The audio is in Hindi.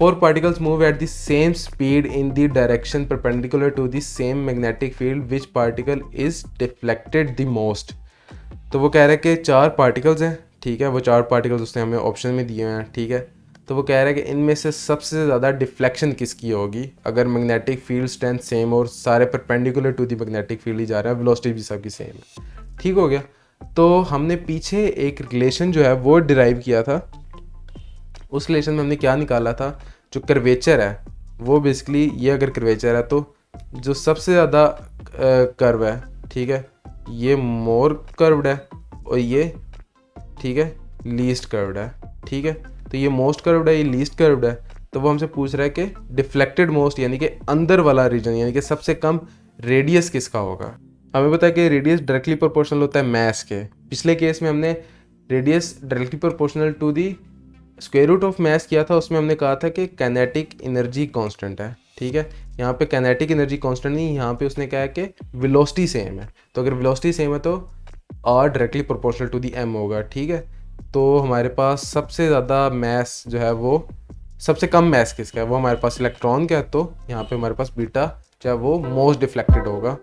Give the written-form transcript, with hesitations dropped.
4 particles move at the same speed in the direction perpendicular to the same magnetic field. Which particle is deflected the most? तो वो कह रहा है कि 4 पार्टिकल्स हैं, ठीक है, वो 4 पार्टिकल्स उसने हमें ऑप्शन में दिए हैं, ठीक है। तो वो कह रहा है कि इनमें से सबसे ज़्यादा डिफ्लेक्शन किसकी होगी अगर मैग्नेटिक फील्ड स्ट्रेंथ सेम और सारे perpendicular to the magnetic field ही जा रहे हैं, वेलोसिटी भी सबकी सेम है, ठीक हो गया। तो हमने पीछे एक रिलेशन जो है वो डिराइव किया था, उस रिलेशन में हमने क्या निकाला था, जो कर्वेचर है वो बेसिकली ये, अगर कर्वेचर है तो जो सबसे ज़्यादा कर्व है, ठीक है, ये मोर कर्व्ड है और ये, ठीक है, लीस्ट कर्व्ड है, ठीक है। तो ये मोस्ट कर्व्ड है, ये लीस्ट कर्व्ड है। तो वो हमसे पूछ रहा है कि डिफ्लेक्टेड मोस्ट यानी कि अंदर वाला रीजन यानी कि सबसे कम रेडियस किसका होगा। हमें पता है कि रेडियस डायरेक्टली प्रोपोर्शनल होता है मैस के। पिछले केस में हमने radius directly proportional to the square root of mass किया था, उसमें हमने कहा था कि काइनेटिक एनर्जी कांस्टेंट है, ठीक है। यहाँ पे काइनेटिक एनर्जी कांस्टेंट नहीं, यहाँ पे उसने कहा है कि वेलोसिटी सेम है। तो अगर वेलोसिटी सेम है तो r directly proportional to the m होगा, ठीक है। तो हमारे पास सबसे ज़्यादा मैस जो है वो, सबसे कम मैस किसका है, वो हमारे पास इलेक्ट्रॉन का है। तो यहाँ पे हमारे पास बीटा जो है वो मोस्ट डिफ्लेक्टेड होगा।